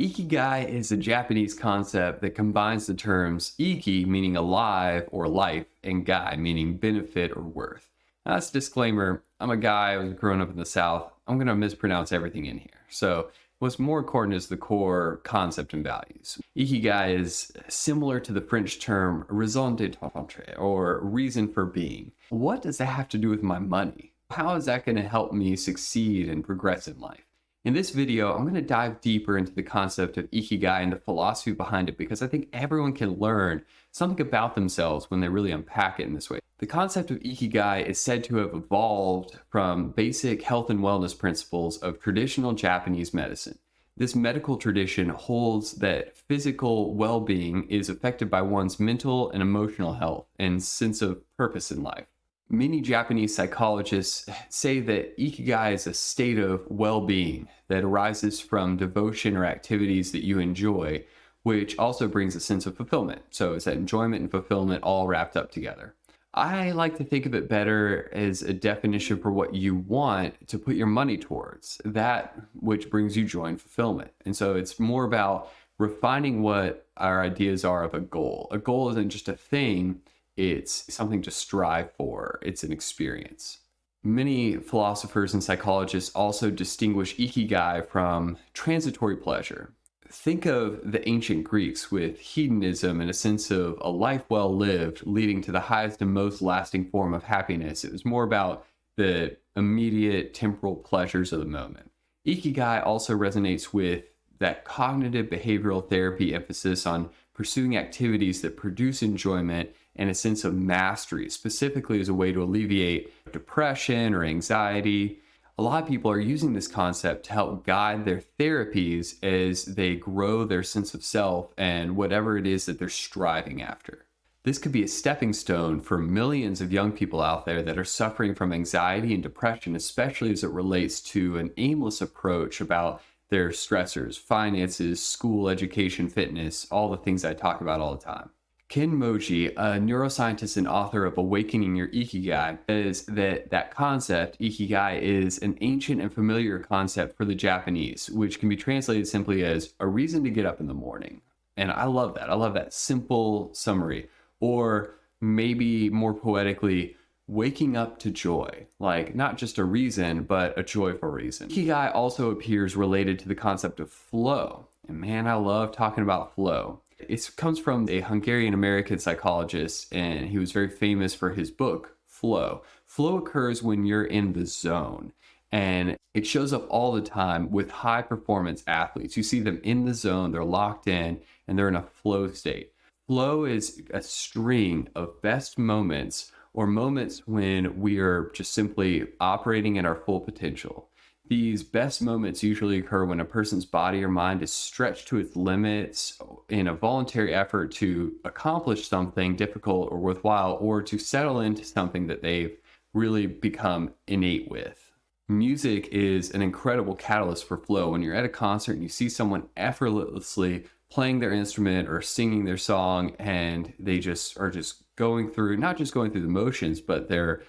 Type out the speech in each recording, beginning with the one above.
Ikigai is a Japanese concept that combines the terms iki, meaning alive or life, and gai, meaning benefit or worth. Now, that's a disclaimer. I'm a guy, I was growing up in the South. I'm going to mispronounce everything in here. So, what's more important is the core concept and values. Ikigai is similar to the French term raison d'être, or reason for being. What does that have to do with my money? How is that going to help me succeed and progress in life? In this video, I'm going to dive deeper into the concept of Ikigai and the philosophy behind it because I think everyone can learn something about themselves when they really unpack it in this way. The concept of Ikigai is said to have evolved from basic health and wellness principles of traditional Japanese medicine. This medical tradition holds that physical well-being is affected by one's mental and emotional health and sense of purpose in life. Many Japanese psychologists say that Ikigai is a state of well-being that arises from devotion or activities that you enjoy, which also brings a sense of fulfillment. So it's that enjoyment and fulfillment all wrapped up together. I like to think of it better as a definition for what you want to put your money towards, that which brings you joy and fulfillment. And so it's more about refining what our ideas are of a goal. A goal isn't just a thing. It's something to strive for. It's an experience. Many philosophers and psychologists also distinguish Ikigai from transitory pleasure. Think of the ancient Greeks with hedonism and a sense of a life well lived leading to the highest and most lasting form of happiness. It was more about the immediate temporal pleasures of the moment. Ikigai also resonates with that cognitive behavioral therapy emphasis on pursuing activities that produce enjoyment and a sense of mastery, specifically as a way to alleviate depression or anxiety. A lot of people are using this concept to help guide their therapies as they grow their sense of self and whatever it is that they're striving after. This could be a stepping stone for millions of young people out there that are suffering from anxiety and depression, especially as it relates to an aimless approach about their stressors, finances, school, education, fitness, all the things I talk about all the time. Ken Moji, a neuroscientist and author of Awakening Your Ikigai, says that concept, Ikigai, is an ancient and familiar concept for the Japanese, which can be translated simply as a reason to get up in the morning. And I love that. I love that simple summary. Or maybe more poetically, waking up to joy. Like not just a reason, but a joyful reason. Ikigai also appears related to the concept of flow. And man, I love talking about flow. It comes from a Hungarian-American psychologist, and he was very famous for his book, Flow. Flow occurs when you're in the zone, and it shows up all the time with high-performance athletes. You see them in the zone, they're locked in, and they're in a flow state. Flow is a string of best moments or moments when we are just simply operating at our full potential. These best moments usually occur when a person's body or mind is stretched to its limits in a voluntary effort to accomplish something difficult or worthwhile, or to settle into something that they've really become innate with. Music is an incredible catalyst for flow. When you're at a concert and you see someone effortlessly playing their instrument or singing their song, and they just are just going through, not just going through the motions, but they're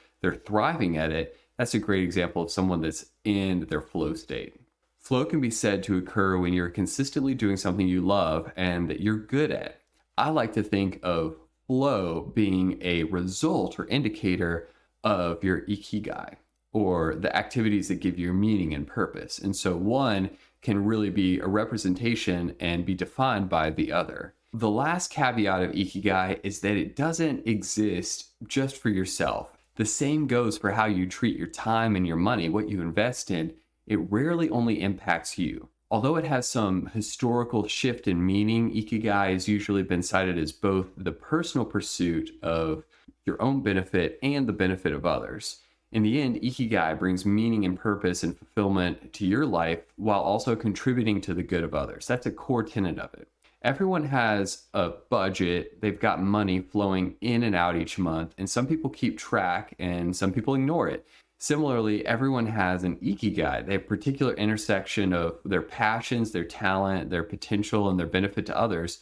thriving at it. That's a great example of someone that's in their flow state. Flow can be said to occur when you're consistently doing something you love and that you're good at. I like to think of flow being a result or indicator of your Ikigai, or the activities that give you meaning and purpose. And so one can really be a representation and be defined by the other. The last caveat of Ikigai is that it doesn't exist just for yourself. The same goes for how you treat your time and your money, what you invest in. It rarely only impacts you. Although it has some historical shift in meaning, Ikigai has usually been cited as both the personal pursuit of your own benefit and the benefit of others. In the end, Ikigai brings meaning and purpose and fulfillment to your life while also contributing to the good of others. That's a core tenet of it. Everyone has a budget. They've got money flowing in and out each month, and some people keep track and some people ignore it. Similarly, everyone has an Ikigai. They have a particular intersection of their passions, their talent, their potential, and their benefit to others.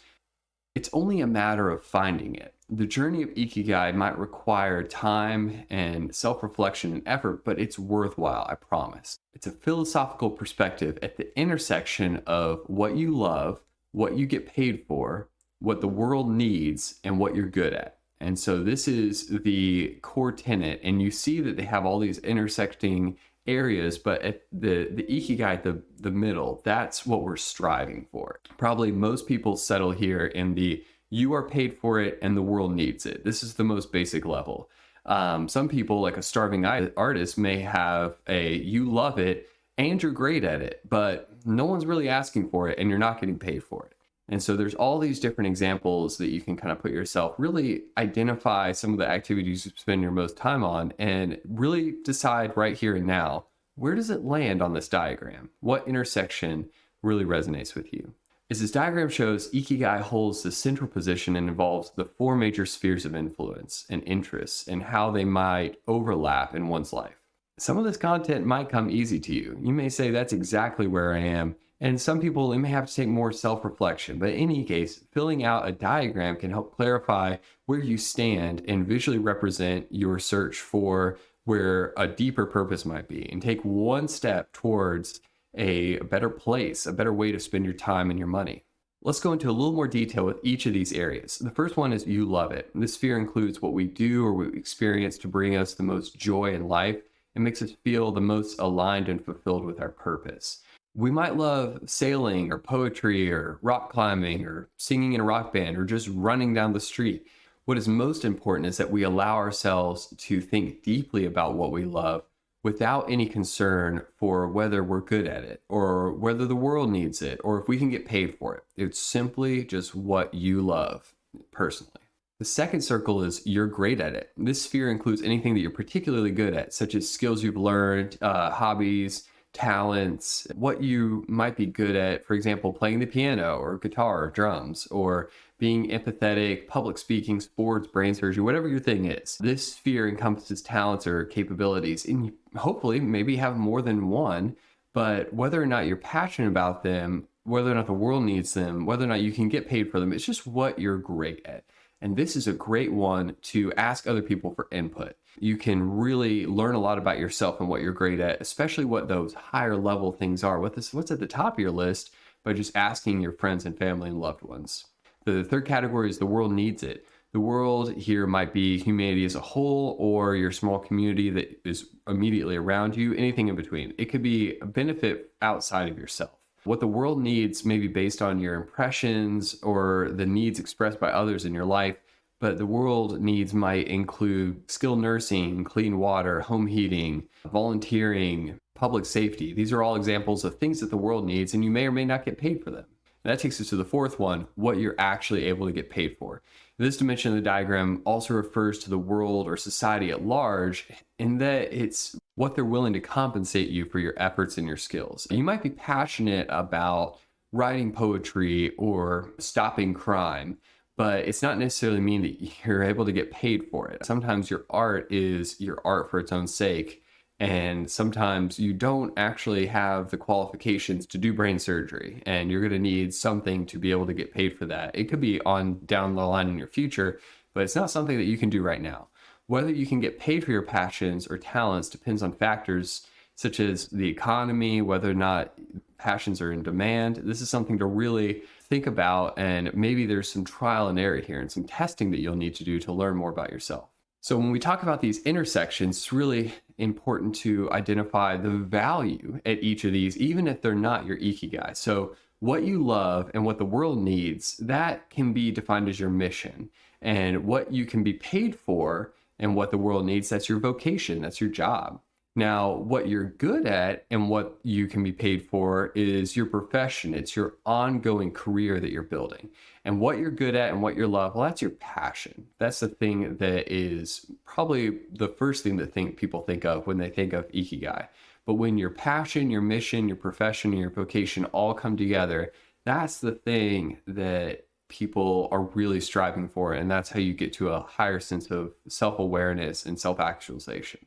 It's only a matter of finding it. The journey of Ikigai might require time and self reflection and effort, but it's worthwhile, I promise. It's a philosophical perspective at the intersection of what you love, what you get paid for, what the world needs, and what you're good at. And so this is the core tenet. And you see that they have all these intersecting areas, but at the Ikigai, the middle, that's what we're striving for. Probably most people settle here in the you are paid for it and the world needs it. This is the most basic level. Some people, like a starving artist, may have a you love it and you're great at it, but no one's really asking for it and you're not getting paid for it. And so there's all these different examples that you can kind of put yourself, really identify some of the activities you spend your most time on and really decide right here and now, where does it land on this diagram? What intersection really resonates with you? As this diagram shows, Ikigai holds the central position and involves the four major spheres of influence and interests and how they might overlap in one's life. Some of this content might come easy to you. You may say, that's exactly where I am. And some people, it may have to take more self-reflection. But in any case, filling out a diagram can help clarify where you stand and visually represent your search for where a deeper purpose might be, and take one step towards a better place, a better way to spend your time and your money. Let's go into a little more detail with each of these areas. The first one is you love it. This sphere includes what we do or we experience to bring us the most joy in life. It makes us feel the most aligned and fulfilled with our purpose. We might love sailing or poetry or rock climbing or singing in a rock band or just running down the street. What is most important is that we allow ourselves to think deeply about what we love without any concern for whether we're good at it or whether the world needs it or if we can get paid for it. It's simply just what you love personally. The second circle is you're great at it. This sphere includes anything that you're particularly good at, such as skills you've learned, hobbies, talents, what you might be good at, for example, playing the piano or guitar or drums, or being empathetic, public speaking, sports, brain surgery, whatever your thing is. This sphere encompasses talents or capabilities, and you hopefully maybe have more than one, but whether or not you're passionate about them, whether or not the world needs them, whether or not you can get paid for them, it's just what you're great at. And this is a great one to ask other people for input. You can really learn a lot about yourself and what you're great at, especially what those higher level things are. What's at the top of your list by just asking your friends and family and loved ones. The third category is the world needs it. The world here might be humanity as a whole or your small community that is immediately around you, anything in between. It could be a benefit outside of yourself. What the world needs may be based on your impressions or the needs expressed by others in your life, but the world needs might include skilled nursing, clean water, home heating, volunteering, public safety. These are all examples of things that the world needs, and you may or may not get paid for them. And that takes us to the fourth one, what you're actually able to get paid for. This dimension of the diagram also refers to the world or society at large, in that it's what they're willing to compensate you for your efforts and your skills. You might be passionate about writing poetry or stopping crime, but it's not necessarily mean that you're able to get paid for it. Sometimes your art is your art for its own sake, and sometimes you don't actually have the qualifications to do brain surgery, and you're going to need something to be able to get paid for that. It could be on down the line in your future, but it's not something that you can do right now. Whether you can get paid for your passions or talents depends on factors such as the economy, whether or not passions are in demand. This is something to really think about, and maybe there's some trial and error here and some testing that you'll need to do to learn more about yourself. So when we talk about these intersections, it's really important to identify the value at each of these, even if they're not your Ikigai. So what you love and what the world needs, that can be defined as your mission. And what you can be paid for and what the world needs, that's your vocation, that's your job. Now, what you're good at and what you can be paid for is your profession. It's your ongoing career that you're building. And what you're good at and what you love, well, that's your passion. That's the thing that is probably the first thing that people think of when they think of Ikigai. But when your passion, your mission, your profession, and your vocation all come together, that's the thing that people are really striving for. And that's how you get to a higher sense of self-awareness and self-actualization.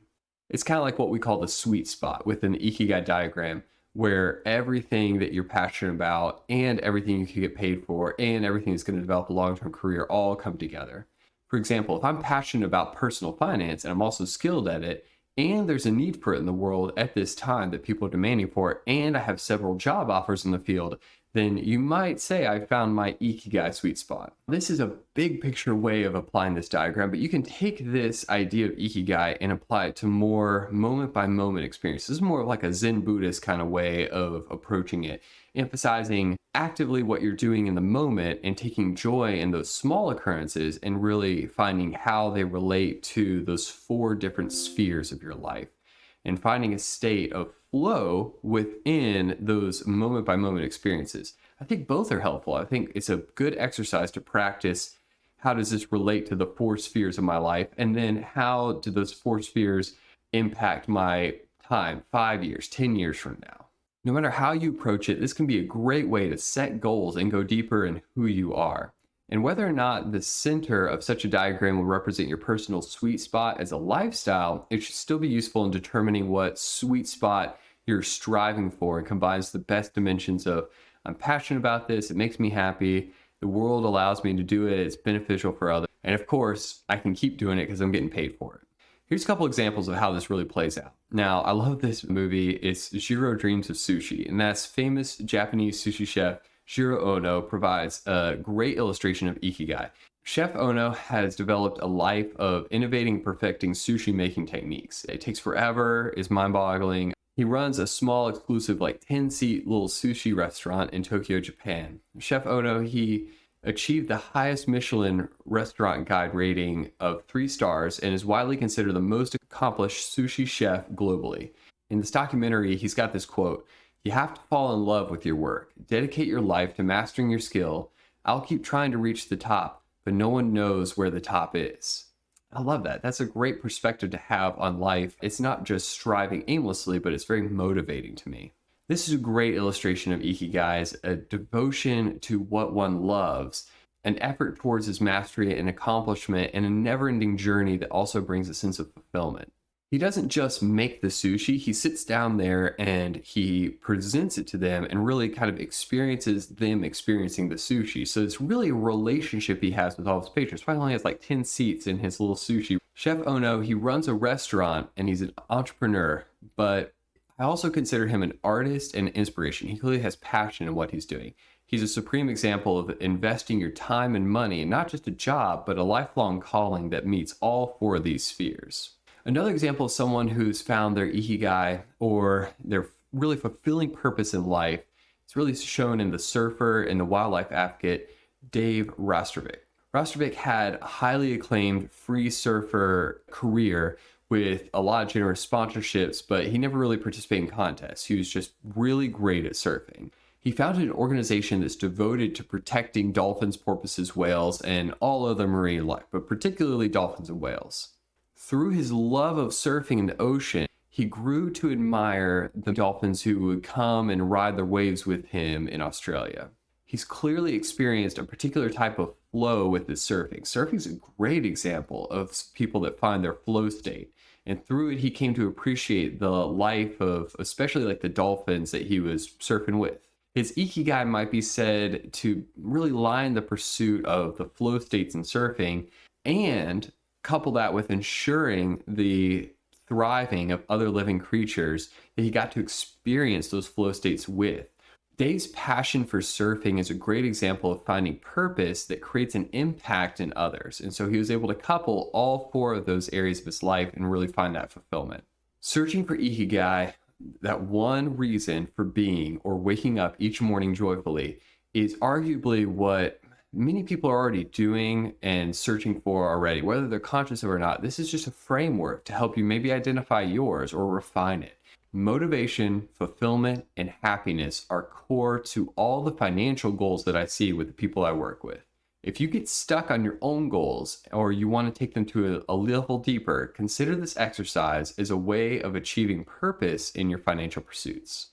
It's kind of like what we call the sweet spot within the Ikigai diagram. where everything that you're passionate about and everything you can get paid for and everything that's going to develop a long-term career all come together. For example, if I'm passionate about personal finance and I'm also skilled at it, and there's a need for it in the world at this time that people are demanding for it, and I have several job offers in the field, then you might say I found my Ikigai sweet spot. This is a big picture way of applying this diagram, but you can take this idea of Ikigai and apply it to more moment by moment experiences. This is more of like a Zen Buddhist kind of way of approaching it, emphasizing actively what you're doing in the moment and taking joy in those small occurrences and really finding how they relate to those 4 different spheres of your life and finding a state of flow within those moment by moment experiences. I think both are helpful. I think it's a good exercise to practice how does this relate to the 4 spheres of my life, and then how do those 4 spheres impact my time 5 years, 10 years from now. No matter how you approach it, this can be a great way to set goals and go deeper in who you are. And whether or not the center of such a diagram will represent your personal sweet spot as a lifestyle, it should still be useful in determining what sweet spot you're striving for and combines the best dimensions of I'm passionate about this, it makes me happy, the world allows me to do it, it's beneficial for others, and of course, I can keep doing it because I'm getting paid for it. Here's a couple examples of how this really plays out. Now, I love this movie. It's Jiro Dreams of Sushi, and that's famous Japanese sushi chef Jiro Ono provides a great illustration of Ikigai. Chef Ono has developed a life of innovating and perfecting sushi making techniques. It takes forever, is mind-boggling. He runs a small, exclusive, like 10-seat little sushi restaurant in Tokyo, Japan. Chef Ono, he achieved the highest Michelin restaurant guide rating of 3 stars and is widely considered the most accomplished sushi chef globally. In this documentary, he's got this quote, "You have to fall in love with your work. Dedicate your life to mastering your skill. I'll keep trying to reach the top, but no one knows where the top is." I love that. That's a great perspective to have on life. It's not just striving aimlessly, but it's very motivating to me. This is a great illustration of Ikigai as a devotion to what one loves, an effort towards his mastery and accomplishment, and a never-ending journey that also brings a sense of fulfillment. He doesn't just make the sushi, he sits down there and he presents it to them and really kind of experiences them experiencing the sushi. So it's really a relationship he has with all his patrons. Probably only has like 10 seats in his little sushi. Chef Ono, he runs a restaurant and he's an entrepreneur, but I also consider him an artist and inspiration. He clearly has passion in what he's doing. He's a supreme example of investing your time and money in not just a job, but a lifelong calling that meets all 4 of these spheres. Another example of someone who's found their Ikigai or their really fulfilling purpose in life, it's really shown in the surfer and the wildlife advocate, Dave Rastrovic. Rastrovic had a highly acclaimed free surfer career with a lot of generous sponsorships, but he never really participated in contests. He was just really great at surfing. He founded an organization that's devoted to protecting dolphins, porpoises, whales, and all other marine life, but particularly dolphins and whales. Through his love of surfing in the ocean, he grew to admire the dolphins who would come and ride the waves with him in Australia. He's clearly experienced a particular type of flow with his surfing. Surfing is a great example of people that find their flow state. And through it, he came to appreciate the life of especially like the dolphins that he was surfing with. His Ikigai might be said to really lie in the pursuit of the flow states in surfing and couple that with ensuring the thriving of other living creatures that he got to experience those flow states with. Dave's passion for surfing is a great example of finding purpose that creates an impact in others. And so he was able to couple all 4 of those areas of his life and really find that fulfillment. Searching for Ikigai, that one reason for being or waking up each morning joyfully, is arguably what many people are already doing and searching for already, whether they're conscious of it or not. This is just a framework to help you maybe identify yours or refine it. Motivation, fulfillment, and happiness are core to all the financial goals that I see with the people I work with. If you get stuck on your own goals or you want to take them to a level deeper, consider this exercise as a way of achieving purpose in your financial pursuits.